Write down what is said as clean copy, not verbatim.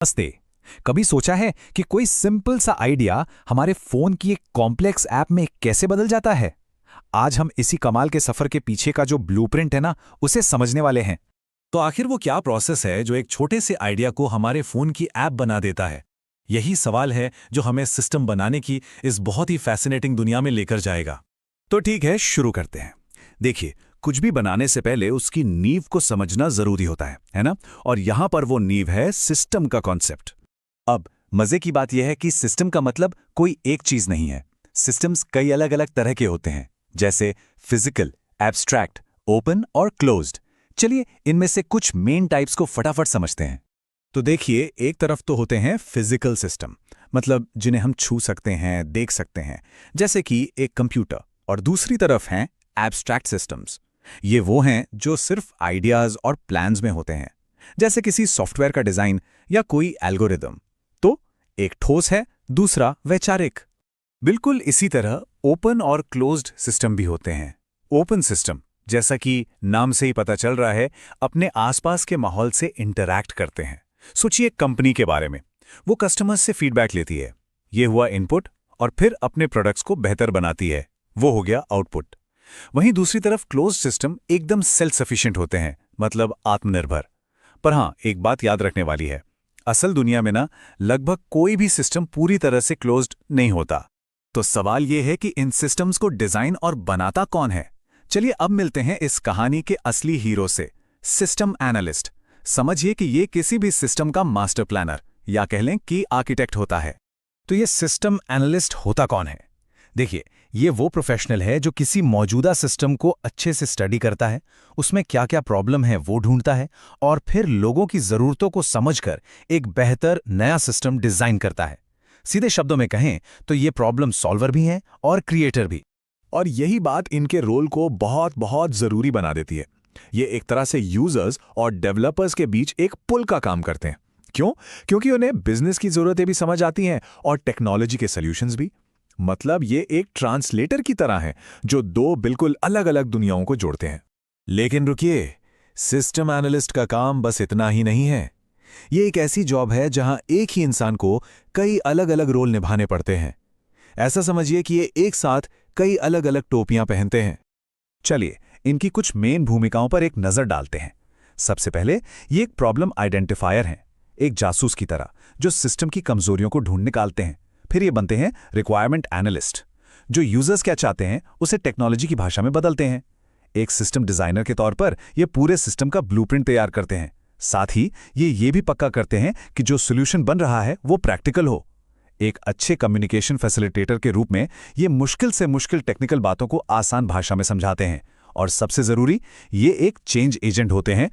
नमस्ते। कभी सोचा है कि कोई सिंपल सा आइडिया हमारे फोन की एक कॉम्प्लेक्स ऐप में कैसे बदल जाता है? आज हम इसी कमाल के सफर के पीछे का जो ब्लूप्रिंट है ना, उसे समझने वाले हैं। तो आखिर वो क्या प्रोसेस है जो एक छोटे से आइडिया को हमारे फोन की ऐप बना देता है? यही सवाल है जो हमें सिस्टम बनाने की इस बहुत ही फैसिनेटिंग दुनिया में लेकर जाएगा। तो ठीक है, शुरू करते हैं। देखिए, कुछ भी बनाने से पहले उसकी नींव को समझना जरूरी होता है ना? और यहां पर वो नींव है सिस्टम का कॉन्सेप्ट। अब मजे की बात यह है कि सिस्टम का मतलब कोई एक चीज नहीं है। सिस्टम्स कई अलग अलग तरह के होते हैं, जैसे फिजिकल, एब्स्ट्रैक्ट, ओपन और क्लोज्ड। चलिए इनमें से कुछ मेन टाइप्स को फटाफट समझते हैं। तो देखिए, एक तरफ तो होते हैं फिजिकल सिस्टम, मतलब जिन्हें हम छू सकते हैं, देख सकते हैं, जैसे कि एक कंप्यूटर। और दूसरी तरफ हैं एब्स्ट्रैक्ट सिस्टम्स। ये वो हैं जो सिर्फ आइडियाज और प्लान्स में होते हैं, जैसे किसी सॉफ्टवेयर का डिजाइन या कोई एल्गोरिदम। तो एक ठोस है, दूसरा वैचारिक। बिल्कुल इसी तरह ओपन और क्लोज्ड सिस्टम भी होते हैं। ओपन सिस्टम, जैसा कि नाम से ही पता चल रहा है, अपने आसपास के माहौल से इंटरैक्ट करते हैं। सोचिए कंपनी के बारे में, वो कस्टमर्स से फीडबैक लेती है। ये हुआ इनपुट, और फिर अपने प्रोडक्ट्स को बेहतर बनाती है। वो हो गया आउटपुट। वहीं दूसरी तरफ क्लोज्ड सिस्टम एकदम सेल्फ सफिशिएंट होते हैं, मतलब आत्मनिर्भर। पर हां, एक बात याद रखने वाली है, असल दुनिया में ना लगभग कोई भी सिस्टम पूरी तरह से क्लोज्ड नहीं होता। तो सवाल यह है कि इन सिस्टम्स को डिजाइन और बनाता कौन है? चलिए अब मिलते हैं इस कहानी के असली हीरो से, सिस्टम एनालिस्ट। समझिए कि ये किसी भी सिस्टम का मास्टर प्लानर, या कह लें कि आर्किटेक्ट होता है। तो ये सिस्टम एनालिस्ट होता कौन है? देखिए, ये वो प्रोफेशनल है जो किसी मौजूदा सिस्टम को अच्छे से स्टडी करता है, उसमें क्या क्या प्रॉब्लम है वो ढूंढता है, और फिर लोगों की ज़रूरतों को समझकर एक बेहतर नया सिस्टम डिज़ाइन करता है। सीधे शब्दों में कहें तो ये प्रॉब्लम सॉल्वर भी हैं और क्रिएटर भी। और यही बात इनके रोल को बहुत बहुत जरूरी बना देती है। ये एक तरह से यूजर्स और डेवलपर्स के बीच एक पुल का काम करते हैं। क्यों? क्योंकि उन्हें बिजनेस की जरूरतें भी समझ आती हैं और टेक्नोलॉजी के सॉल्यूशंस भी। मतलब ये एक ट्रांसलेटर की तरह है जो दो बिल्कुल अलग अलग दुनियाओं को जोड़ते हैं। लेकिन रुकिए, सिस्टम एनालिस्ट का काम बस इतना ही नहीं है। ये एक ऐसी जॉब है जहां एक ही इंसान को कई अलग अलग रोल निभाने पड़ते हैं। ऐसा समझिए कि ये एक साथ कई अलग अलग टोपियां पहनते हैं। चलिए इनकी कुछ मेन भूमिकाओं पर एक नजर डालते हैं। सबसे पहले ये एक प्रॉब्लम आइडेंटिफायर हैं, एक जासूस की तरह जो सिस्टम की कमजोरियों को ढूंढ निकालते हैं। फिर ये बनते हैं रिक्वायरमेंट एनालिस्ट, जो यूजर्स क्या चाहते हैं उसे टेक्नोलॉजी की भाषा में बदलते हैं। एक सिस्टम डिजाइनर के तौर पर ये पूरे सिस्टम का ब्लूप्रिंट तैयार करते हैं। साथ ही ये भी पक्का करते हैं कि जो सॉल्यूशन बन रहा है वो प्रैक्टिकल हो। एक अच्छे कम्युनिकेशन फैसिलिटेटर के रूप में ये मुश्किल से मुश्किल टेक्निकल बातों को आसान भाषा में समझाते हैं। और सबसे जरूरी, ये एक चेंज एजेंट होते हैं